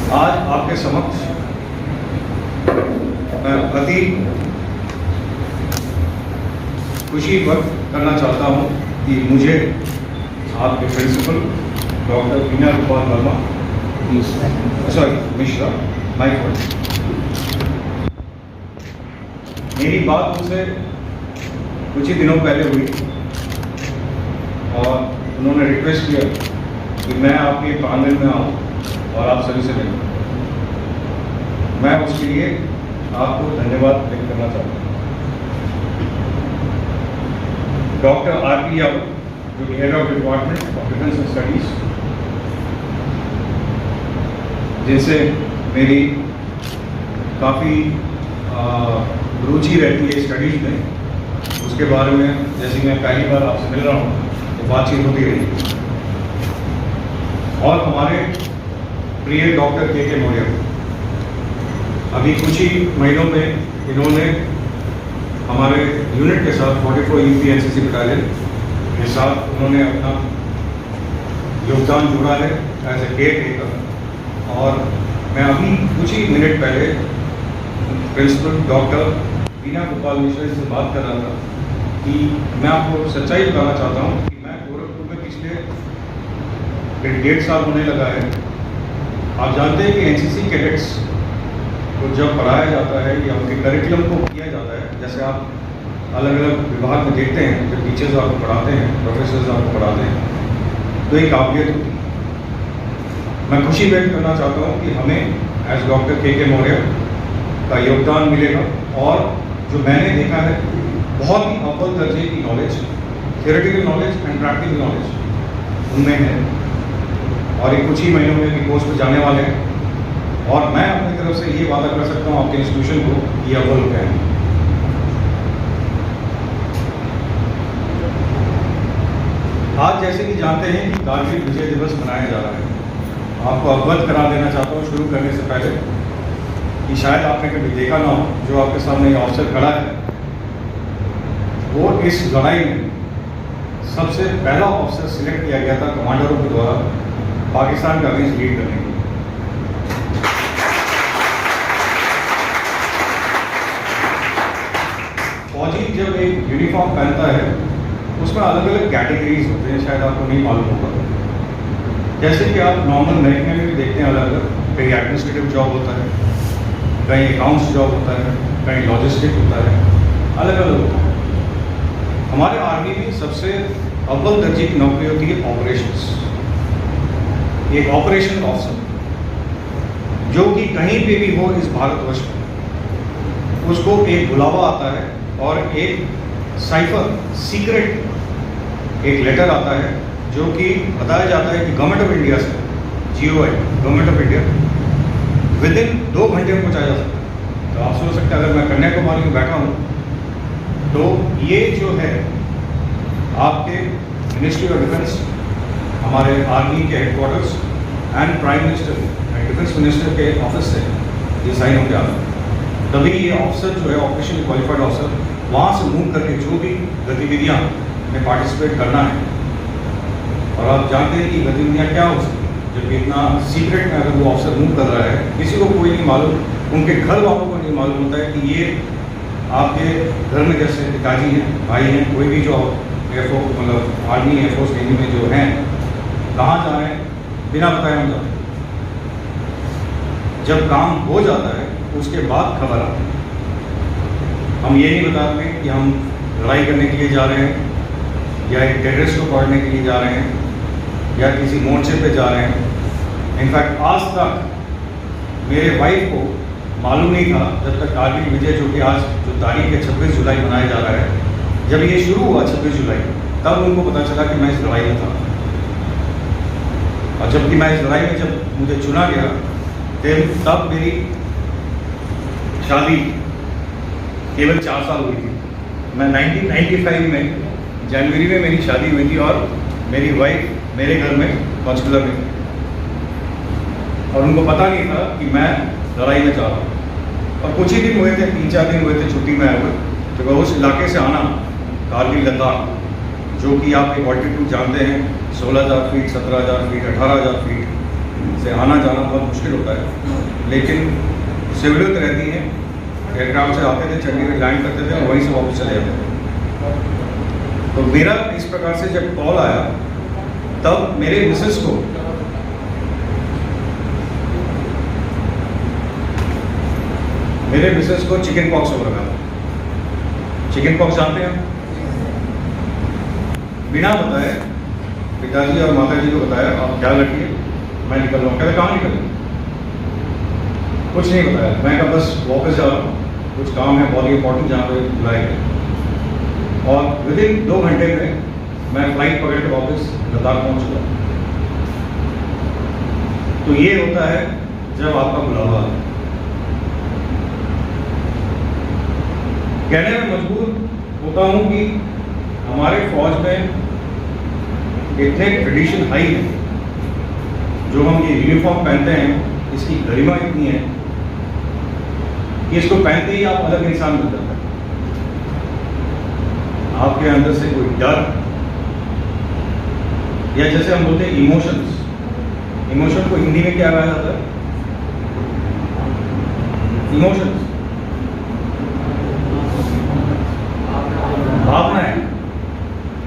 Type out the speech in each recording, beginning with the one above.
आज आपके समक्ष मैं अति खुशी व्यक्त करना चाहता हूँ कि मुझे आपके principal doctor Veena Gopal Verma Mishra mic मेरी बात उनसे कुछ ही दिनों पहले हुई और उन्होंने रिक्वेस्ट किया कि मैं आपके प्रांगण में आऊँ और आप सभी से मिलूँ। मैं उसके लिए आपको धन्यवाद व्यक्त करना चाहता हूँ। Doctor RP. यादव जो कि head of department of defence studies, जिनसे मेरी काफ़ी रुचि रहती है स्टडीज में, उसके बारे में जैसे मैं पहली बार आपसे मिल रहा हूँ तो बातचीत होती रही। और हमारे प्रिय डॉक्टर के मौर्य, अभी कुछ ही महीनों में इन्होंने हमारे यूनिट के साथ 44 यूपी एनसीसी बटालियन के साथ उन्होंने अपना योगदान जोड़ा है एज ए केयर टेकर। और मैं अभी कुछ ही मिनट पहले प्रिंसिपल डॉक्टर वीना गोपाल मिश्रा से बात कर रहा था कि मैं आपको सच्चाई बताना चाहता हूँ कि मैं गोरखपुर में पिछले 1.5 साल होने लगा है। आप जानते हैं कि एनसीसी कैडेट्स को जब पढ़ाया जाता है या उनके करिकुलम को किया जाता है, जैसे आप अलग अलग विभाग में देखते हैं, जब टीचर्स आपको पढ़ाते हैं, प्रोफेसर्स आपको पढ़ाते हैं, तो एक काबिलियत होती है। मैं खुशी व्यक्त करना चाहता हूँ कि हमें एज डॉक्टर के मौर्य का योगदान मिलेगा। और जो मैंने देखा है, बहुत ही अव्वल दर्जे की knowledge, theoretical knowledge and practical knowledge उनमें है और ये कुछ ही महीनों में भी कोर्स पर जाने वाले हैं। और मैं अपनी तरफ से ये वादा कर सकता हूँ आपके इंस्टीट्यूशन को, ये अव्वल हो गए हैं। आज जैसे कि जानते हैं कि कारगिल विजय दिवस मनाया जा रहा है। आपको अवगत करा देना चाहता हूँ शुरू करने से पहले कि शायद आपने कभी देखा ना हो, जो आपके सामने ये ऑफिसर खड़ा है वो इस लड़ाई में सबसे पहला ऑफिसर सिलेक्ट किया गया था कमांडरों के द्वारा पाकिस्तान का अगेंस्ट लीड करने के लिए। फौजी जब एक यूनिफॉर्म पहनता है उसमें अलग अलग कैटेगरीज होते हैं, शायद आपको नहीं मालूम होगा। जैसे कि आप नॉर्मल महकमे में भी देखते हैं, अलग अलग, कहीं एडमिनिस्ट्रेटिव जॉब होता है, कहीं अकाउंट्स जॉब होता है, कहीं लॉजिस्टिक होता है, अलग अलग होता है। हमारे आर्मी में सबसे अव्वल दर्जे की नौकरी होती है ऑपरेशंस। एक ऑपरेशन ऑफिसर जो कि कहीं पे भी हो इस भारतवर्ष में, उसको एक बुलावा आता है और एक साइफर सीक्रेट एक लेटर आता है जो कि बताया जाता है कि गवर्नमेंट ऑफ इंडिया से, GOI government of India, with in 2 घंटे में पहुँचाया जा सकता है। तो आप सोच सकते हैं, अगर मैं कन्याकुमारी में बैठा हूँ तो ये जो है आपके मिनिस्ट्री ऑफ डिफेंस, हमारे आर्मी के headquarters and prime minister and defence minister के ऑफिस से ये साइन होकर आता है। तभी ये ऑफिसर जो है, ऑपरेशन क्वालिफाइड ऑफिसर, वहाँ से मूव करके जो भी गतिविधियाँ में पार्टिसिपेट करना है। और आप जानते हैं कि गतिविधियाँ क्या हो सकती हैं, जबकि इतना सीक्रेट में अगर वो ऑफिसर मूव कर रहा है, किसी को कोई नहीं मालूम, उनके घर वालों को नहीं मालूम होता है कि ये आपके घर में जैसे पिताजी हैं, भाई हैं, कोई भी जो एयरफोर्स मतलब आर्मी एयरफोर्स नेवी में जो हैं, कहाँ जा रहे हैं बिना बताए हम जाते हैं। जब काम हो जाता है उसके बाद खबर आती है। हम ये नहीं बताते कि हम लड़ाई करने के लिए जा रहे हैं या एक टेररिस्ट को पकड़ने के लिए जा रहे हैं या किसी मोर्चे पे जा रहे हैं। इनफैक्ट आज तक मेरे वाइफ को मालूम नहीं था, जब तक कारगिल विजय, जो कि आज जो तारीख है 26 जुलाई मनाया जा रहा है, जब ये शुरू हुआ 26 जुलाई, तब उनको पता चला कि मैं इस लड़ाई में था। और जबकि मैं इस लड़ाई में जब मुझे चुना गया, तब मेरी शादी केवल 4 साल हुई थी। मैं 1995 में जनवरी में मेरी शादी हुई थी और मेरी वाइफ मेरे घर में पंचकुला में थी और उनको पता नहीं था कि मैं लड़ाई में जा रहा हूँ। और कुछ ही दिन हुए थे, 3-4 दिन हुए थे छुट्टी में आए हुए, तो उस इलाके से आना, कारगिल लद्दाख, जो कि आप एक ऑल्टीट्यूड जानते हैं, 16,000 फीट, 17,000 फीट, 18,000 फीट से आना जाना बहुत मुश्किल होता है, लेकिन सहूलियत रहती है। एयरक्राफ्ट से आते थे, चंडीगढ़ लैंड करते थे और वहीं से वापस चले जाते थे। तो मेरा इस प्रकार से जब कॉल आया, तब मेरे मिसेस को चिकन पॉक्स हो रहा था। चिकन पॉक्स जानते हैं? बिना बताए पिताजी और माताजी को बताया, आप ख्याल रखिए, मैं निकल रहा हूँ। कहते कहाँ निकल? कुछ नहीं बताया। मैं कहा बस वापस जा रहा हूँ, कुछ काम है बहुत इंपॉर्टेंट जहाँ पे बुलाए गए। और विदिन 2 घंटे में मैं फ्लाइट पकड़ के वापस लद्दाख पहुँच चुका। तो ये होता है जब आपका बुलावा है। कहने में मजबूर होता हूँ कि हमारे फौज में इतने ट्रेडिशन हाई है, जो हम ये यूनिफॉर्म पहनते हैं, इसकी गरिमा इतनी है कि इसको पहनते ही आप अलग इंसान बन जाते हैं। आपके अंदर से कोई डर, या जैसे हम बोलते हैं इमोशंस, इमोशन को हिंदी में क्या कहा जाता है? इमोशंस, भावना है,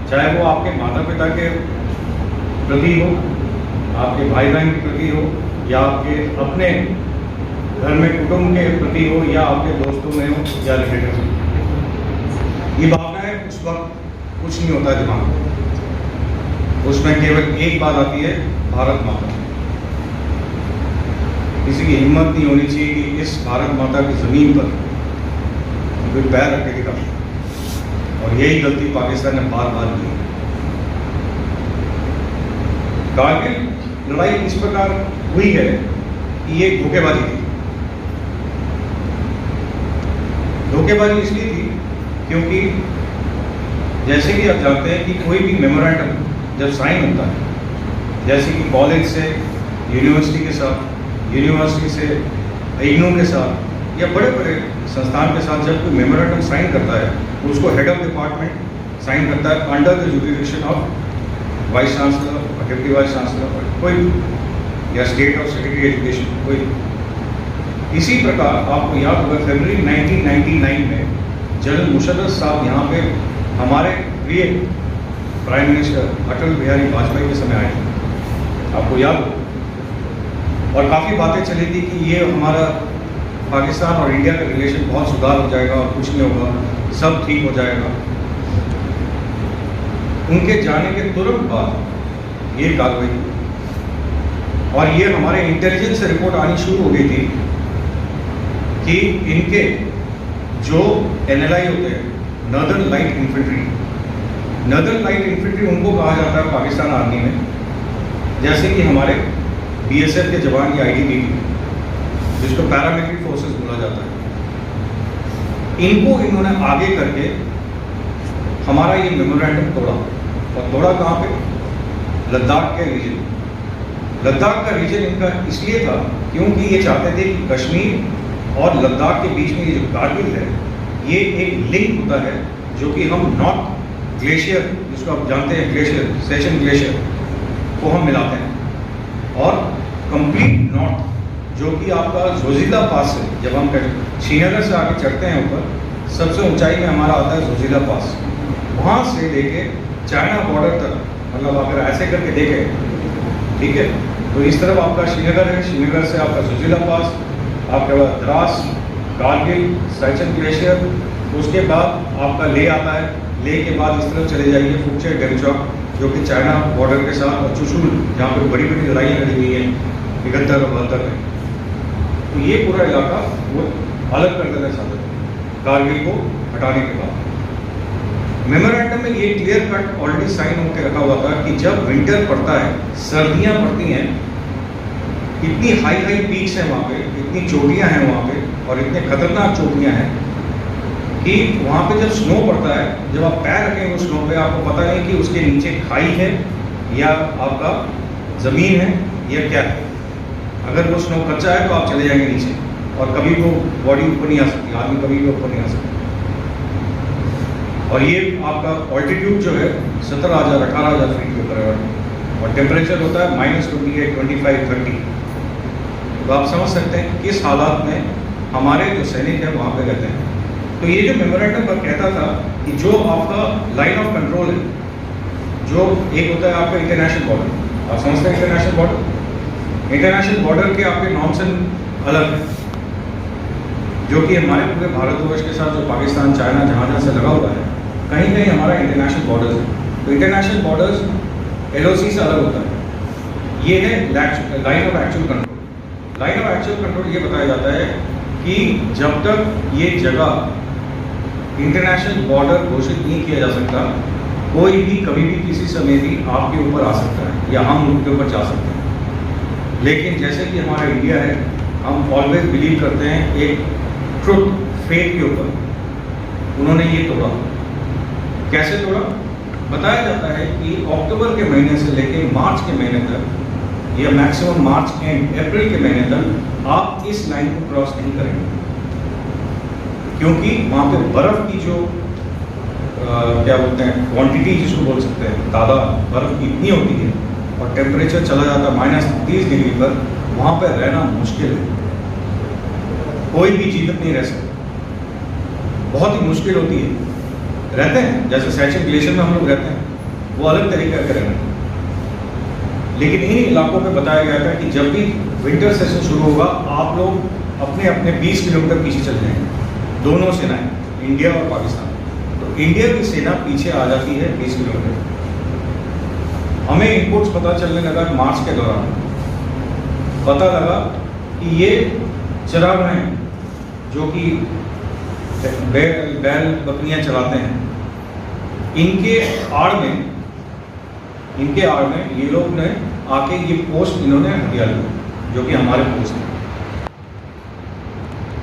चाहे वो आपके माता पिता के प्रति हो, आपके भाई बहन के प्रति हो, या आपके अपने घर में कुटुंब के प्रति हो, या आपके दोस्तों में हो, या रिलेटिव में। ये भावनाएं उस वक्त कुछ नहीं होता दिमाग में, उसमें केवल एक बात आती है, भारत माता। किसी की हिम्मत नहीं होनी चाहिए कि इस भारत माता की ज़मीन पर कोई पैर रख के दिखा। और यही गलती पाकिस्तान ने बार बार की। कारगिल लड़ाई इस प्रकार हुई है कि ये धोखेबाजी थी। धोखेबाजी इसलिए थी क्योंकि जैसे कि आप जानते हैं कि कोई भी मेमोरेंडम जब साइन होता है, जैसे कि कॉलेज से यूनिवर्सिटी के साथ, यूनिवर्सिटी से इग्नू के साथ, या बड़े बड़े संस्थान के साथ जब कोई मेमोरेंडम साइन करता है, उसको हेड ऑफ डिपार्टमेंट साइन करता है under the jurisdiction of vice chancellor, deputy vice chancellor, कोई, या स्टेट ऑफ सेक्रेटरी एजुकेशन, कोई। इसी प्रकार आपको याद होगा फरवरी 1999 में जनरल मुशर्रफ साहब यहाँ पे हमारे प्रिय प्राइम मिनिस्टर अटल बिहारी वाजपेयी के समय आए थे, आपको याद हो। और काफ़ी बातें चली थी कि ये हमारा पाकिस्तान और इंडिया का रिलेशन बहुत सुधार हो जाएगा और कुछ नहीं होगा, सब ठीक हो जाएगा। उनके जाने के तुरंत बाद ये कार्रवाई हुई, और ये हमारे इंटेलिजेंस से रिपोर्ट आनी शुरू हो गई थी कि इनके जो NLI होते हैं, northern light infantry, northern light infantry उनको कहा जाता है पाकिस्तान आर्मी में, जैसे कि हमारे BSF के जवान या ITBP, जिसको पैरामिलिट्री फोर्सेस बोला जाता है। इनको इन्होंने आगे करके हमारा ये मेमोरेंडम तोड़ा, और तोड़ा कहाँ पे? लद्दाख के रीजन। लद्दाख का रीजन इनका इसलिए था क्योंकि ये चाहते थे कि कश्मीर और लद्दाख के बीच में ये जो कारगिल है, ये एक लिंक होता है, जो कि हम नॉर्थ ग्लेशियर, जिसको आप जानते हैं ग्लेशियर, सेशन ग्लेशियर, को हम मिलाते हैं। और कंप्लीट नॉर्थ, जो कि आपका जोजिला पास से, जब हम श्रीनगर से आगे चढ़ते हैं ऊपर, सबसे ऊंचाई में हमारा आता है जोजिला पास, वहाँ से लेके चाइना बॉर्डर तक, मतलब अगर ऐसे करके देखें, ठीक है, तो इस तरफ आपका श्रीनगर है, श्रीनगर से आपका जोजिला पास, आपके बाद द्रास, कारगिल, सैचन ग्लेशियर, उसके बाद आपका ले आता है, ले के बाद इस तरफ चले जाइए फुकचे डेमचौक, जो कि चाइना बॉर्डर के साथ, और चुशुल, जहाँ पर बड़ी बड़ी लड़ाइयाँ लड़ी हुई हैं 71 और 72 में। तो ये पूरा इलाका वो अलग कर देना चाहते थे कारगिल को हटाने के बाद। मेमोरेंडम में ये क्लियर कट ऑलरेडी साइन होकर रखा हुआ था कि जब विंटर पड़ता है, सर्दियाँ पड़ती हैं, इतनी हाई हाई पीक्स हैं वहाँ पे, इतनी चोटियाँ हैं वहाँ पे, और इतने खतरनाक चोटियाँ हैं कि वहाँ पे जब स्नो पड़ता है, जब आप पैर रखेंगे उस स्नो पे, आपको पता नहीं कि उसके नीचे खाई है या आपका ज़मीन है या क्या है। अगर वो स्नो कच्चा है तो आप चले जाएंगे नीचे, और कभी वो बॉडी ऊपर नहीं आ सकती, आदमी कभी भी ऊपर नहीं आ सकता। और ये आपका ऑल्टीट्यूड जो है 17,000 18,000 फीट के ऊपर है, और टेम्परेचर होता है -28, 25, 30 तो आप समझ सकते हैं कि किस हालात में हमारे जो सैनिक हैं वहाँ पे रहते हैं। तो ये जो मेमोरेंडम पर कहता था कि जो आपका लाइन ऑफ कंट्रोल है, जो एक होता है आपका इंटरनेशनल बॉर्डर, आप समझते हैं इंटरनेशनल बॉर्डर, इंटरनेशनल बॉर्डर के आपके नॉर्म्स अलग हैं, जो कि हमारे पूरे भारतवर्ष के साथ जो पाकिस्तान, चाइना, जहाँ से लगा हुआ है, कहीं कहीं हमारा इंटरनेशनल बॉर्डर्स है। तो इंटरनेशनल बॉर्डर्स LOC से अलग होता है। ये है line of actual control. Line of actual control ये बताया जाता है कि जब तक ये जगह इंटरनेशनल बॉर्डर घोषित नहीं किया जा सकता, कोई भी कभी भी किसी समय भी आपके ऊपर आ सकता है या हम उनके ऊपर जा सकते हैं। लेकिन जैसे कि हमारा इंडिया है, हम ऑलवेज बिलीव करते हैं एक ट्रुथ फेथ के ऊपर। उन्होंने ये तोड़ा। कैसे तोड़ा? बताया जाता है कि अक्टूबर के महीने से लेकर मार्च के महीने तक या मैक्सिमम मार्च एंड अप्रैल के महीने तक आप इस लाइन को क्रॉस नहीं करेंगे, क्योंकि वहाँ पे बर्फ़ की जो क्या बोलते हैं क्वांटिटी, जिसको बोल सकते हैं तादाद, बर्फ़ की इतनी होती है और टेम्परेचर चला जाता है -30 डिग्री पर, वहाँ पर रहना मुश्किल है। कोई भी जीवित नहीं रह सकता, बहुत ही मुश्किल होती है। रहते हैं जैसे सैचिन ग्लेशियर में हम लोग रहते हैं, वो अलग तरीके का रहना है। लेकिन इन इलाकों में बताया गया था कि जब भी विंटर सेशन शुरू होगा, आप लोग अपने अपने 20 किलोमीटर पीछे चल जाएंगे। दोनों सेनाएं, इंडिया और पाकिस्तान। तो इंडिया की सेना पीछे आ जाती है 20 किलोमीटर। हमें इनपुट्स पता चलने लगा मार्च के दौरान, पता लगा कि ये चरागाहें जो कि बैल बकरियां चलाते हैं, इनके आड़ में ये लोग ने आके ये पोस्ट इन्होंने हथिया लिया, जो कि हमारे पोस्ट है।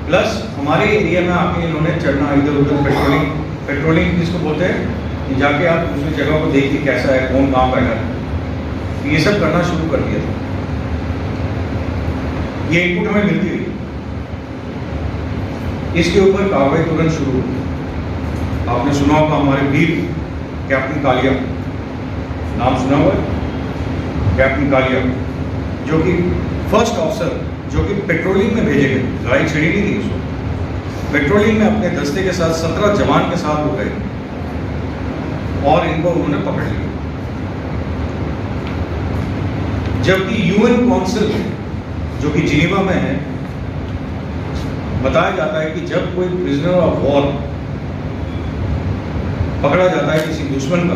प्लस हमारे एरिया में आके इन्होंने चढ़ना, इधर उधर पेट्रोलिंग जिसको बोलते हैं, जाके आप दूसरी जगह को देखिए कैसा है, कौन कहाँ बैठा है, तो ये सब करना शुरू कर दिया था। ये इनपुट हमें मिलती रही। इसके ऊपर कार्रवाई तुरंत शुरू हुई। आपने सुना होगा हमारे वीर कैप्टन कालिया, नाम सुना हुआ है? कैप्टन कालिया, जो कि फर्स्ट ऑफिसर जो कि पेट्रोलिंग में भेजे गए, लड़ाई छिड़ी नहीं थी उसको, पेट्रोलिंग में अपने दस्ते के साथ 17 जवान के साथ हो गए और इनको उन्होंने पकड़ लिया। जबकि UN काउंसिल जो कि जिनेवा में है, बताया जाता है कि जब कोई प्रिजनर ऑफ वॉर पकड़ा जाता है किसी दुश्मन का,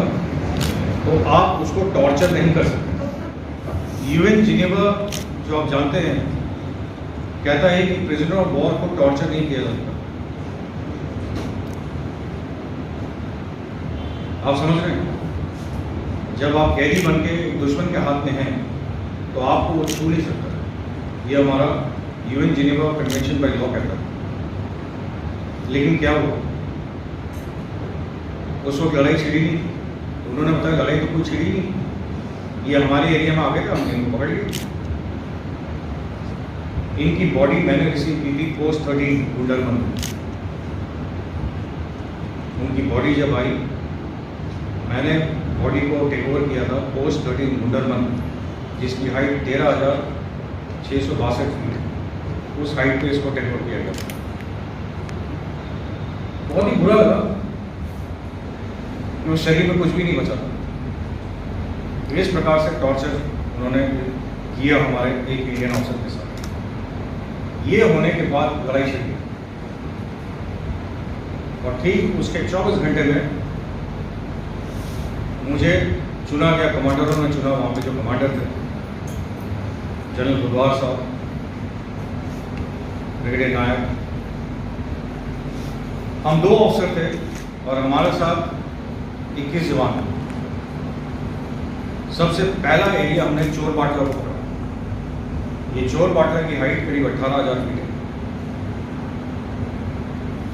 तो आप उसको टॉर्चर नहीं कर सकते। UN जिनेवा जो आप जानते हैं कहता है कि प्रिजनर ऑफ वॉर को टॉर्चर नहीं किया जाता। आप समझ रहे हैं? जब आप कैदी बन के दुश्मन के हाथ में हैं, तो आपको वो छू नहीं सकता। ये हमारा UN Geneva convention by law कहता है। लेकिन क्या हुआ, उस वक्त लड़ाई छिड़ी नहीं थी, तो उन्होंने बताया लड़ाई तो कोई छिड़ी नहीं, ये हमारे एरिया में आ गए थे, हमने इनको पकड़ लिया। इनकी बॉडी मैंने रिसीव की थी पोस्ट 13 गुंडरमन। उनकी बॉडी जब आई, मैंने बॉडी को टेक ओवर किया था पोस्ट 13 गुंडरमन, जिसकी हाइट 13,662 फीट है। उस हाइट पे इसको टेक ओवर किया गया। बहुत ही बुरा लगा कि उस शरीर में कुछ भी नहीं बचा था। इस प्रकार से टॉर्चर उन्होंने किया हमारे एक इंडियन ऑफिसर के साथ। ये होने के बाद लड़ाई छिड़ी और ठीक उसके 24 घंटे में मुझे चुना गया, कमांडरों ने चुना। वहाँ पे जो कमांडर थे, जनरल बुधवार साहब, ब्रिगेडियर नायक, हम 2 ऑफिसर थे और हमारे साथ 21 जवान। सबसे पहला एरिया हमने चोर बाटला को पकड़ा। ये चोर बाटला की हाइट करीब 18,000 फीट है।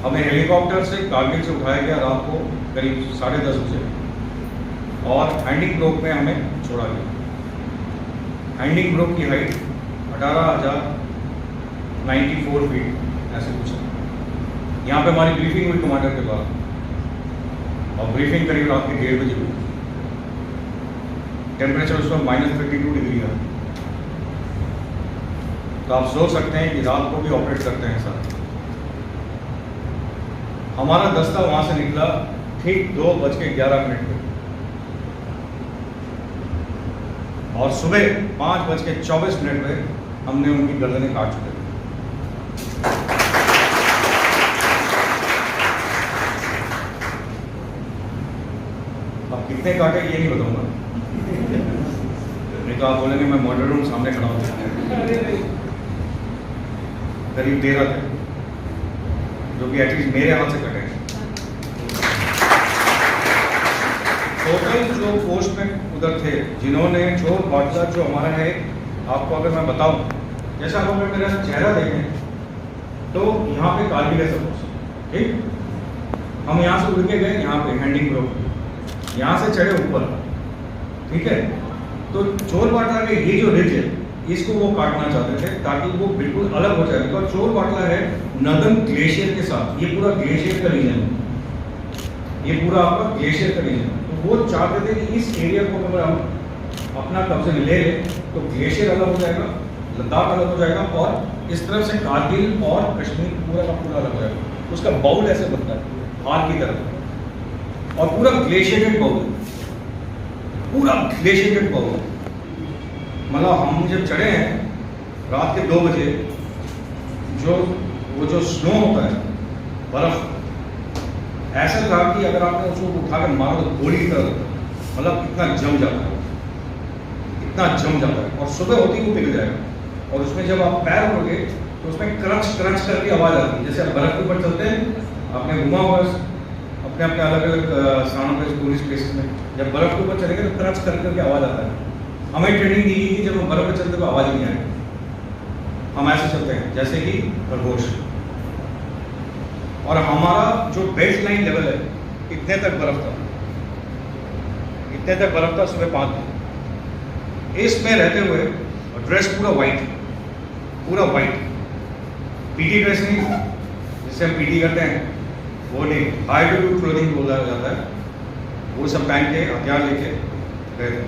हमें हेलीकॉप्टर से कारगिल से उठाया गया रात को करीब 10:30 बजे और हैंडिंग ब्रोक में हमें छोड़ा गया। हैंडिंग ब्रोक की हाइट 18,094 फीट ऐसे कुछ है। यहाँ पे हमारी ब्रीफिंग हुई कमांडर के द्वारा और ब्रीफिंग करीब रात के 1:30 बजे हुई। टेम्परेचर उस वक्त -32 डिग्री है। तो आप सोच सकते हैं कि रात को भी ऑपरेट करते हैं सर। हमारा दस्ता वहां से निकला ठीक 2:11 पे और सुबह 5:24 पे हमने उनकी गर्दनें काट चुके थे। अब कितने काटे ये नहीं बताऊंगा, नहीं तो आप बोलेंगे मैं मॉडल रूम सामने खड़ा हूँ। करीब 13 थे, जो कि एटलीस्ट मेरे हाथ से कटे। टोटल जो पोस्ट में उधर थे जिन्होंने चोर बाटला जो हमारा है, आपको अगर मैं बताऊं, जैसे आप अगर मेरा चेहरा देखें तो यहाँ पे कारगिल है सपोज, ठीक, हम यहाँ से उड़ के गए यहाँ पे हैंडिंग ग्रोव, यहाँ से चढ़े ऊपर, ठीक है। तो चोर बाटला के ये जो रिज है इसको वो काटना चाहते थे ताकि वो बिल्कुल अलग हो जाए, बिकॉज चोर बाटला है नदन ग्लेशियर के साथ, ये पूरा ग्लेशियर का रीजन है, ये पूरा आपका ग्लेशियर का रीजन है। तो वो चाहते थे कि इस एरिया को अगर हम अपना कब्जे में ले लें तो ग्लेशियर अलग हो जाएगा, लद्दाख अलग हो जाएगा और इस तरफ से कारगिल और कश्मीर पूरा का पूरा अलग हो जाएगा। उसका बाउल ऐसे बनता है हाथ की तरफ और पूरा ग्लेशियरेटेड बाउल, पूरा ग्लेशियरेटेड बाउल। मतलब हम जब चढ़े हैं रात के 2 बजे, वो जो स्नो होता है, बर्फ, ऐसा लगा कि अगर आपने उसको उठा के मारो तो गोली की तरह, मतलब इतना जम जाता है, इतना जम जाता है और सुबह होती वो पिघल जाएगा। और उसमें जब आप पैर रखोगे तो उसमें क्रंच क्रंच करके आवाज़ आती है, जैसे आप बर्फ के ऊपर चलते हैं, आपने घुमा हुआ अपने अपने अलग अलग स्थानों पर टूरिस्ट प्लेसेस में, जब बर्फ के ऊपर चलेंगे तो क्रंच करके आवाज़ आता है। हमें ट्रेनिंग दी गई कि जब हम बर्फ पर चलते तो आवाज़ नहीं आएगी, हम ऐसे चलते हैं जैसे कि खरगोश। और हमारा जो बेल्ट लाइन लेवल है इतने तक बर्फ था, इतने तक बर्फ था सुबह 5 बजे। इसमें रहते हुए ड्रेस पूरा वाइट, पूरा वाइट, पीटी ड्रेस नहीं, जिससे हम पीटी करते हैं वो नहीं, हाई एल्टीट्यूड क्लोथिंग बोला जाता है, वो सब पहन के हथियार लेके गए थे।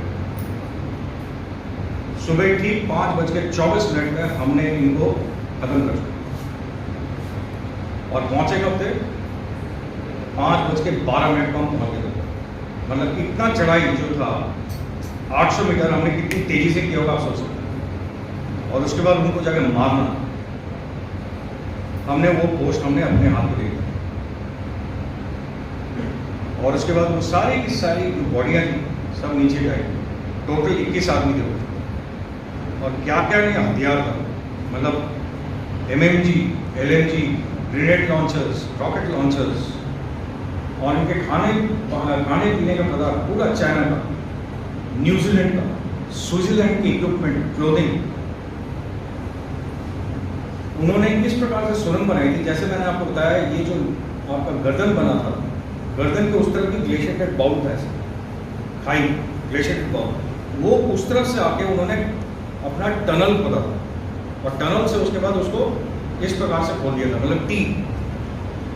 सुबह ठीक 5:24 में हमने इनको खत्म कर दिया और पहुंचे कब थे? 5:12 को हम पहुंच गए थे। मतलब इतना चढ़ाई जो था 800 मीटर हमने कितनी तेजी से किया होगा आप सोच सकते हैं। और उसके बाद उनको जाकर मारना, हमने वो पोस्ट हमने अपने हाथ में ले लिया। और उसके बाद वो सारी की सारी जो बॉडियाँ थी सब नीचे जाए, टोटल 21 आदमी थे। और क्या क्या नहीं हथियार था, मतलब MMG, LMG, grenade launchers, rocket launchers, और इनके खाने पीने का पदार्थ पूरा चाइना का, न्यूजीलैंड का, स्विट्जरलैंड की इक्विपमेंट, क्लोथिंग। उन्होंने किस प्रकार से सुरंग बनाई थी, जैसे मैंने आपको बताया, ये जो आपका गर्दन बना था, गर्दन के उस तरफ की ग्लेशियर बाउल था, ऐसे खाई ग्लेशियर बाउल, वो उस तरफ से आके उन्होंने अपना टनल खोदा था और टनल से उसके बाद उसको इस प्रकार से खोल दिया था, मतलब टी,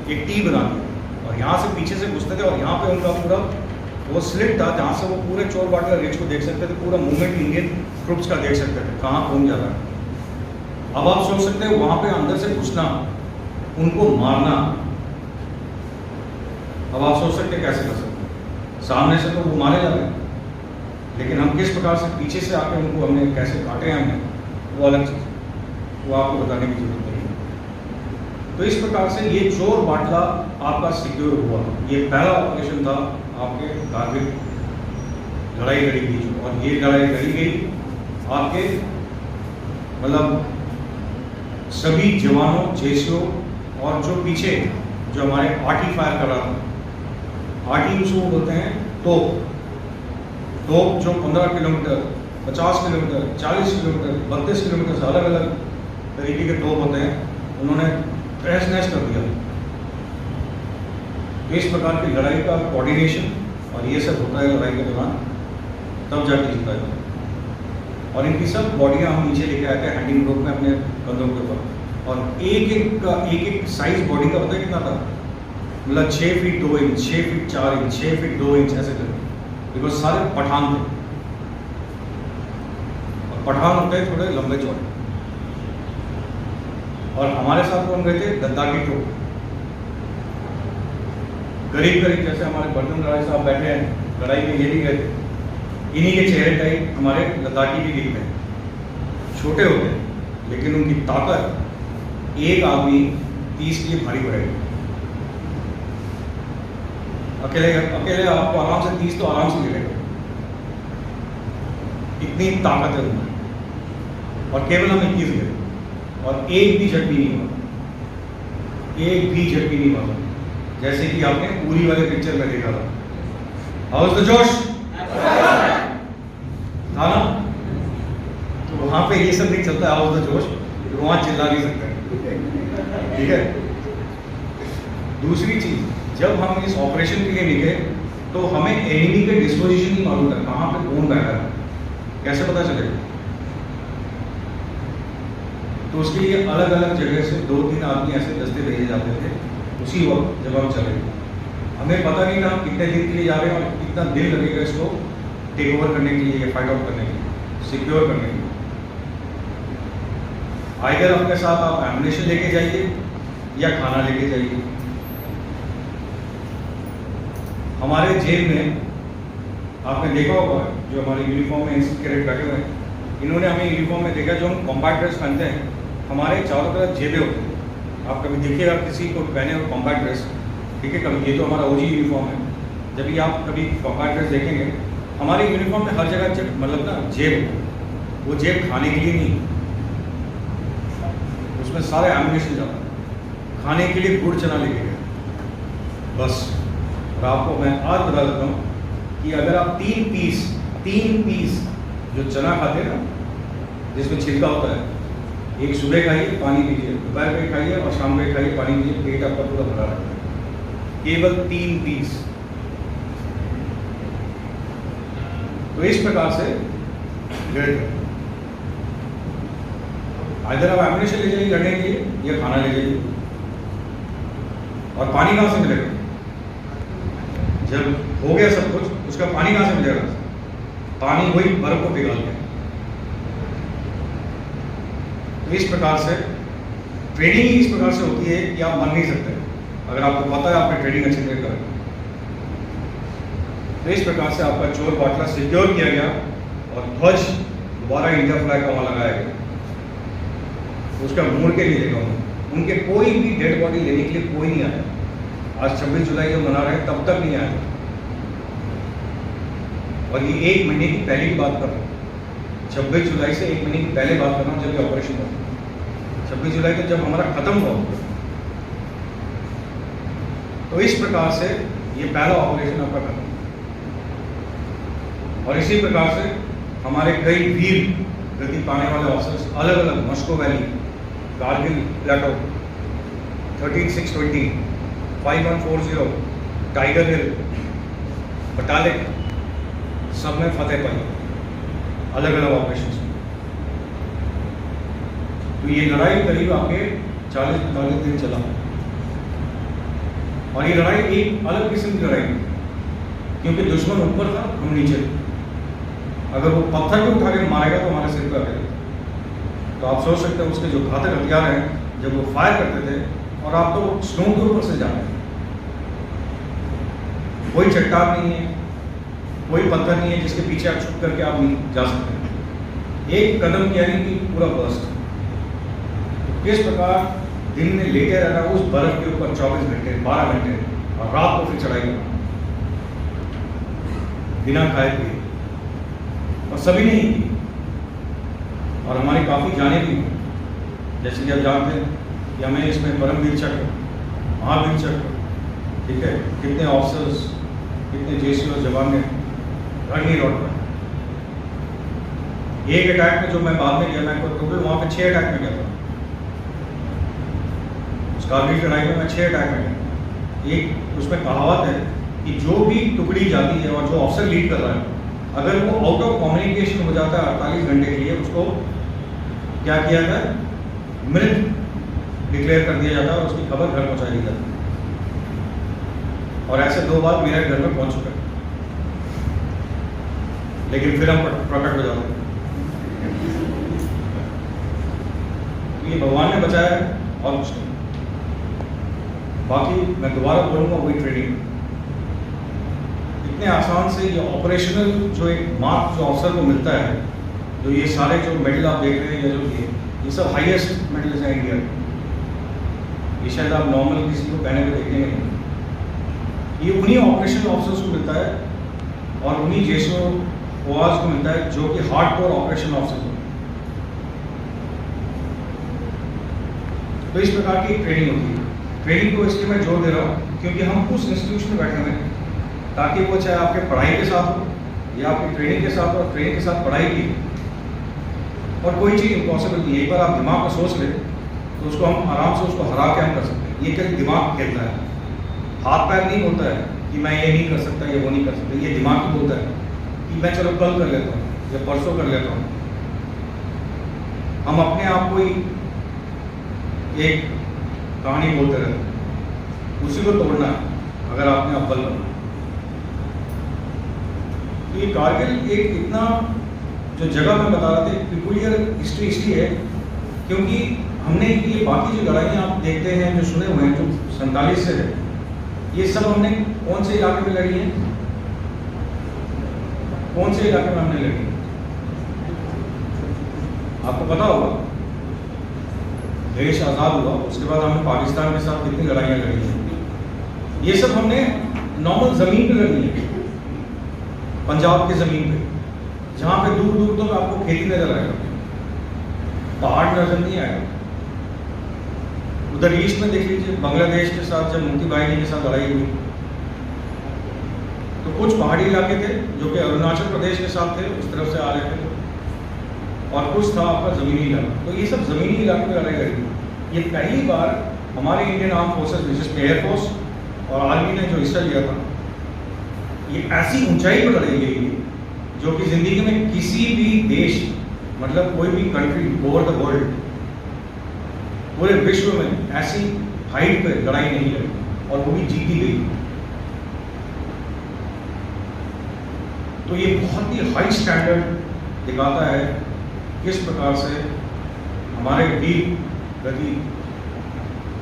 एक टी बना दिया और यहाँ से पीछे से घुसते थे और यहाँ पे उनका पूरा वो स्लिट था जहाँ से वो पूरे चोर बाटला रेंज को देख सकते थे, पूरा मूवमेंट इंडियन ट्रूप्स का देख सकते थे, कहाँ कौन जा रहा है। अब आप सोच सकते हैं वहाँ पे अंदर से घुसना, उनको मारना, अब आप सोच सकते हैं कैसे कर सकते हैं। सामने से तो वो मारे जा रहे हैं, लेकिन हम किस प्रकार से पीछे से आके उनको हमने कैसे काटे हैं हमने, वो अलग चीज़, वो आपको बताने की जरूरत नहीं है। तो इस प्रकार से ये चोर बाटला आपका सिक्योर हुआ। ये पहला ऑपरेशन था आपके कारगिल लड़ाई लड़ी गई, और ये लड़ाई लड़ी गई आपके मतलब सभी जवानों, जेसीओ और जो पीछे जो हमारे आर्टी फायर कर रहा था, आर्टी उसको बोलते हैं तोप जो 15 किलोमीटर, 50 किलोमीटर, 40 किलोमीटर, 32 किलोमीटर से अलग अलग तरीके के तोप होते हैं, उन्होंने तहस नहस कर दिया। तो इस प्रकार की लड़ाई का कोऑर्डिनेशन और ये सब होता है लड़ाई के दौरान, तब जाके जीता है। और इनकी सब बॉडियाँ हम नीचे लेके आए थे हैंडिंग ग्रुप में अपने कंधों के ऊपर, और एक साइज बॉडी का पता है कितना था, मतलब 6 feet 2 inch, 6 feet 4 inch, 6 feet 2 inch ऐसे थे, बिकॉज सारे पठान थे और पठान होते हैं थोड़े लंबे चौड़े। और हमारे साथ कौन गए थे? लद्दाखी ट्रूप। करीब करीब जैसे हमारे बर्तन राय साहब बैठे हैं लड़ाई में, ये भी गए थे। इन्हीं के चेहरे टाइप हमारे लद्दाखी भी दिखते हैं, छोटे होते हैं लेकिन उनकी ताकत एक आदमी 30 के लिए भारी पड़ेगी। अकेले अकेले आपको आराम से 30 तो आराम से मिलेगा, इतनी ताकत है उनमें। और केवल हम 21 गए और एक भी झटकी नहीं हुआ, एक भी झटकी नहीं हुआ, जैसे कि आपने पूरी वाले पिक्चर में देखा था। हाउ इज द जोश था ना? तो वहां पे ये सब नहीं चलता है, हाउ इज द जोश, तो वहां चिल्ला नहीं सकते, ठीक है। दूसरी चीज, जब हम इस ऑपरेशन के लिए निकले तो हमें एनिमी के डिस्पोजिशन ही मालूम था, कहां पे कौन बैठा है, कैसे पता चलेगा? तो उसके लिए अलग अलग जगह से 2-3 आदमी ऐसे दस्ते भेजे जाते थे उसी वक्त जब हम चले। हमें पता नहीं था हम कितने दिन के लिए जा रहे हैं और कितना दिन लगेगा इसको टेक ओवर करने के लिए या फाइट आउट करने के लिए, सिक्योर करने के लिए। आइदर अपने साथ आप एम्युनिशन लेके जाइए या खाना लेके जाइए। हमारे जेल में आपने देखा होगा जो हमारे यूनिफॉर्म में कैडेट बैठे हुए हैं, इन्होंने हमें यूनिफॉर्म में देखा जो हम कॉम्बैट ड्रेस पहनते हैं, हमारे चारों तरफ जेबें होती हैं। आप कभी देखिएगा किसी को पहने हुए कॉम्बैट ड्रेस, ठीक है, कभी ये तो हमारा ओजी यूनिफॉर्म है, जब भी आप कभी कॉम्बैट ड्रेस देखेंगे हमारे यूनिफॉर्म में हर जगह मतलब ना जेब, वो जेब खाने के लिए नहीं, उसमें सारे एम्युनिशन जाता है, खाने के लिए गुड़ चना लेके गए बस। और आपको मैं आज बता देता हूँ कि अगर आप 3 पीस जो चना खाते हैं ना जिसमें छिलका होता है, एक सुबह खाइए पानी पीजिए, दोपहर में खाइए और शाम में खाइए पानी पीजिए, पेट आपका पूरा भरा रहता है, केवल 3 पीस। तो इस प्रकार से गए थे। इधर आप एम्युनिशन ले जाइए लड़ने के लिए या खाना ले जाइए। और पानी कहाँ से मिलेगा? जब हो गया सब कुछ, उसका पानी कहाँ से मिलेगा? पानी वही बर्फ को पिघाल के। तो इस प्रकार से ट्रेनिंग ही इस प्रकार से होती है कि आप मर नहीं सकते अगर आपको पता है आपने ट्रेनिंग अच्छी तरह करें। तो इस प्रकार से आपका चोर बाटला सिक्योर किया गया और ध्वज दोबारा इंडिया फ्लैग का वहां लगाया गया। उसका मुड़ के नहीं देखा उनके कोई भी डेड बॉडी लेने के लिए कोई नहीं आया। आज 26 जुलाई जो मना रहे हैं तब तक नहीं आया। और ये 1 महीने की पहले की बात कर रहा हूँ, 26 जुलाई से 1 महीने की पहले बात कर रहा हूँ जब ये ऑपरेशन हुआ। 26 जुलाई तो जब हमारा खत्म हुआ। तो इस प्रकार से ये पहला ऑपरेशन आपका खत्म। और इसी प्रकार से हमारे कई वीर गति पाने वाले ऑफिसर्स अलग अलग, मस्को वैली, कारगिल प्लेटो, 13620, 5140, टाइगर हिल, बटालिक, सब में फतेह पाई अलग अलग ऑपरेशन। तो ये लड़ाई करीब आपके 40-45 दिन चला। और ये लड़ाई एक अलग किस्म की लड़ाई थी क्योंकि दुश्मन ऊपर था, हम नीचे थे। अगर वो पत्थर को उठा के मारेगा तो हमारे सिर पर आ गया। तो आप सोच सकते हैं उसके जो घातक हथियार हैं जब वो फायर करते थे और आप तो स्नो के ऊपर से जा रहे हैं, कोई चट्टान नहीं है, कोई पत्थर नहीं है जिसके पीछे आप छुप करके आप नहीं जा सकते। एक कदम यानी कि पूरा बर्स्ट। तो किस प्रकार दिन में लेटे रहना उस बर्फ के ऊपर 24 घंटे, 12 घंटे, और रात को फिर चढ़ाई करना बिना खाए पिए, और सभी ने ही की। और हमारी काफ़ी जाने भी हुई, जैसे कि आप जानते हैं कि हमें इसमें परमवीर चक्र, महावीर चक्र, ठीक है, कितने ऑफिसर्स, कितने जेसी और जवान ने घर नहीं लौट पाए। एक अटैक में जो मैं बाद में गया, मैं टोटल वहाँ पे 6 अटैक में गया था। उस कारगिल की लड़ाई में मैं 6 अटैक में गया। एक उसमें कहावत है कि जो भी टुकड़ी जाती है और जो ऑफिसर लीड कर रहा है, अगर वो आउट ऑफ कम्युनिकेशन हो जाता है 48 घंटे के लिए, उसको क्या किया जाता है? मृत डिक्लेयर कर दिया जाता है और उसकी खबर घर पहुंचाई दी जाती है। और ऐसे 2 बार मेरे घर में पहुंच चुका है, लेकिन फिर हम प्रकट हो जाते हैं। ये भगवान ने बचाया है और कुछ नहीं। बाकी मैं दोबारा बोलूँगा वही ट्रेनिंग इतने आसान से ये ऑपरेशनल जो एक मार्क जो अफसर को मिलता है, जो ये सारे जो मेडल आप देख रहे हैं या जो ये सब हाईएस्ट मेडल्स हैं इंडिया के। ये शायद आप नॉर्मल किसी को पहने हुए देखेंगे नहीं। ये उन्हीं ऑपरेशनल ऑफिसर्स को मिलता है और उन्हीं जेसो ओआज को मिलता है जो कि हार्डकोर ऑपरेशन ऑफिसर हैं। तो इस प्रकार की ट्रेनिंग होती है। ट्रेनिंग को इसलिए मैं जोर दे रहा हूँ क्योंकि हम उस इंस्टीट्यूशन में बैठे हुए हैं ताकि वो चाहे आपके पढ़ाई के साथ हो या आपकी ट्रेनिंग के साथ हो, और ट्रेनिंग के साथ पढ़ाई की, और कोई चीज़ इम्पॉसिबल नहीं है। एक बार आप दिमाग में सोच लें तो उसको हम आराम से उसको हरा के हम कर सकते हैं। ये क्या दिमाग कहता है, हाथ पैर नहीं बोलता है कि मैं ये नहीं कर सकता, ये वो नहीं कर सकता। ये दिमाग ही बोलता है कि मैं चलो कल कर लेता हूँ या परसों कर लेता हूँ। हम अपने आप को ही एक कहानी बोलते रहते हैं, उसी को तोड़ना है अगर आपने अव्वल बनना। तो ये कारगिल एक इतना जो जगह मैं बता रहा था पिकुलियर हिस्ट्री इसलिए है क्योंकि हमने ये बाकी जो लड़ाइयाँ आप देखते हैं जो सुने हुए हैं जो 47 से है, ये सब हमने कौन से इलाके में लड़ी है, कौन से इलाके में हमने लड़ी है आपको पता होगा। देश आज़ाद हुआ उसके बाद हमने पाकिस्तान के साथ कितनी लड़ाइयाँ लड़ी हैं। ये सब हमने नॉर्मल ज़मीन पे लड़ी है, पंजाब की ज़मीन पे, जहाँ पे दूर दूर तक आपको खेती नजर आएगा, पहाड़ नजर नहीं आएगा। उधर ईस्ट में देख लीजिए बांग्लादेश के साथ जब मुफ्ती बाहिनी के साथ लड़ाई हुई तो कुछ पहाड़ी इलाके थे जो कि अरुणाचल प्रदेश के साथ थे, उस तरफ से आ रहे थे, और कुछ था आपका ज़मीनी इलाका। तो ये सब ज़मीनी इलाके में लड़ाई लड़ी। ये पहली बार हमारे इंडियन आर्म फोर्सेस जिसमें एयरफोर्स और आर्मी ने जो हिस्सा लिया था, ये ऐसी ऊंचाई पर लड़ाई गई जो कि ज़िंदगी में किसी भी देश मतलब कोई भी कंट्री ओवर द वर्ल्ड पूरे विश्व में ऐसी हाइट पे लड़ाई नहीं लड़ी और वो भी जीती गई। तो ये बहुत ही हाई स्टैंडर्ड दिखाता है किस प्रकार से हमारे वीर गति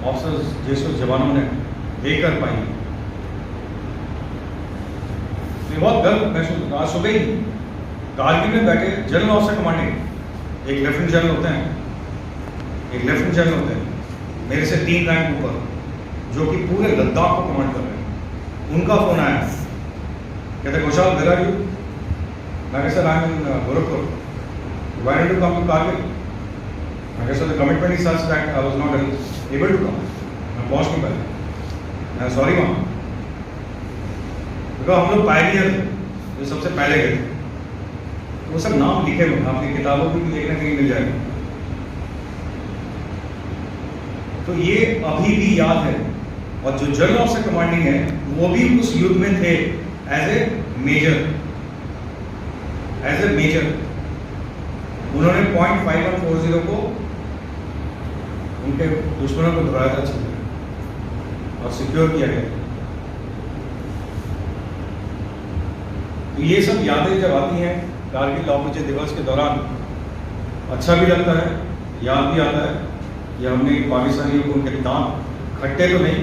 ऑफिसर्स जैसे जवानों ने देकर पाई। बहुत गर्व महसूस। आज सुबह ही कारगिल में बैठे जनरल ऑफिसर कमांडिंग, एक लेफ्टिनेंट जनरल होते हैं, एक लेफ्टिनेंट जनरल होते हैं मेरे से 3 रैंक ऊपर, जो कि पूरे लद्दाख को कमांड कर रहे हैं। उनका फोन आया, कहते खुशहाल वेयर आर यू? मैं sir I am in Gorakhpur, why did you come to Kargil? I guess so the commitment is such that I was not able to come. मैं पहुंच नहीं पाया। मैं सॉरी माँ, बिकॉज हम लोग पायनियर थे जो सबसे पहले गए थे। वो सब नाम लिखे हुए आपकी किताबों में भी देखने के लिए मिल जाएगा। तो ये अभी भी याद है। और जो जनरल ऑफिसर कमांडिंग है वो भी उस युद्ध में थे एज ए मेजर, उन्होंने .5140 को उनके दुश्मनों को धराया था और सिक्योर किया गया। तो ये सब यादें जब आती हैं कारगिल लौह विजय दिवस के दौरान, अच्छा भी लगता है, याद भी आता है कि हमने पाकिस्तानियों को उनके दांत खट्टे तो नहीं,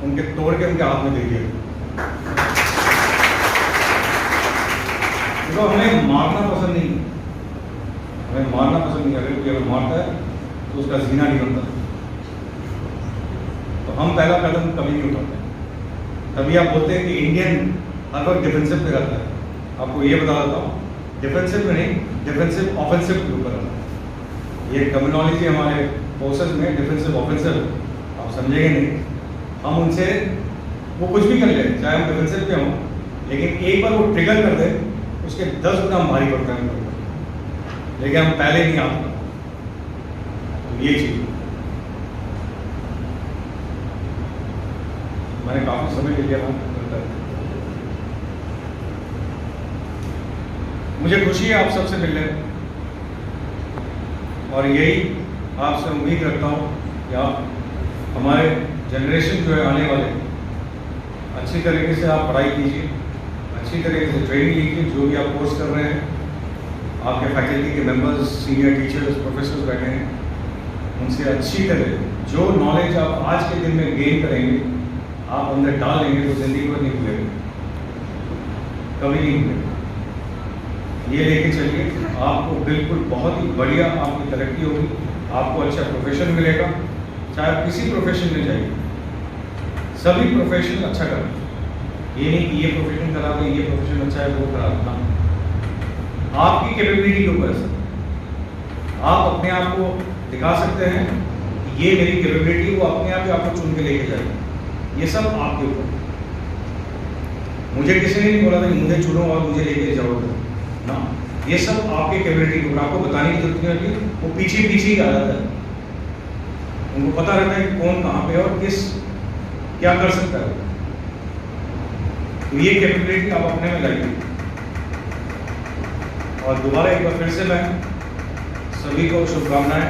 उनके तोड़ के उनके हाथ में दे दिए। तो हमें मारना पसंद नहीं, हमें मारना पसंद नहीं। अगर कोई मारता है तो उसका जीना नहीं बनता, तो हम पहला कदम कभी नहीं उठाते। तभी आप बोलते हैं कि इंडियन हर वक्त डिफेंसिव पे रहता है। आपको ये बता देता हूँ, डिफेंसिव में नहीं, डिफेंसिव ऑफेंसिव के ऊपर रहता है। ये टर्मिनोलॉजी हमारे फोर्सेस में डिफेंसिव ऑफेंसिव आप समझेंगे नहीं। हम उनसे वो कुछ भी कर ले, चाहे हम डिफेंसिव पे हों, लेकिन एक बार वो ट्रिगर कर दे उसके 10 गुना हम भारी पड़ते हैं, लेकिन हम पहले नहीं आता। तो ये चीज मैंने काफी समय ले लिया था। मुझे खुशी है आप सबसे मिलने, और यही आपसे उम्मीद रखता हूँ कि आप हमारे जनरेशन जो है आने वाले, अच्छी तरीके से आप पढ़ाई कीजिए, अच्छी तरीके से ट्रेनिंग लीजिए। जो भी आप कोर्स कर रहे हैं, आपके फैकल्टी के मेंबर्स, सीनियर टीचर्स, प्रोफेसर्स बैठे हैं, उनसे अच्छी तरह जो नॉलेज आप आज के दिन में गेन करेंगे, आप अंदर डाल लेंगे तो जिंदगी भर नहीं भूलेगा, कभी नहीं भूलेगा। ये लेके चलिए, आपको बिल्कुल बहुत ही बढ़िया आपकी तरक्की होगी, आपको अच्छा प्रोफेशन मिलेगा। चाहे आप किसी प्रोफेशन में जाइए, सभी प्रोफेशन अच्छा करें। ये नहीं कि ये प्रोफेशन खराब है, ये प्रोफेशन अच्छा है, वो खराब ना। आपकी कैपेबिलिटी के ऊपर है। आप अपने आप को दिखा सकते हैं, ये मेरी कैपेबिलिटी, वो अपने आप ही आपको चुन के लेके जाएगी। ये सब आपके ऊपर। मुझे किसी ने नहीं बोला था कि मुझे चुनो और मुझे लेके जाओ ना, ये सब आपके कैपेबिलिटी के ऊपर। आपको बताने की जरूरत नहीं होती, वो पीछे पीछे ही आ जाता है। उनको पता रहता है कि कौन कहाँ पे और किस क्या कर सकता है। तो ये कैपेबिलिटी आप अपने में लाइए। और दोबारा एक बार फिर से मैं सभी को शुभकामनाएं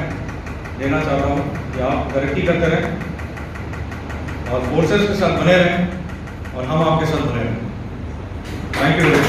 देना चाहता हूँ कि आप तरक्की करते रहें और फोर्सेस के साथ बने रहें और हम आपके साथ बने रहें। Thank you.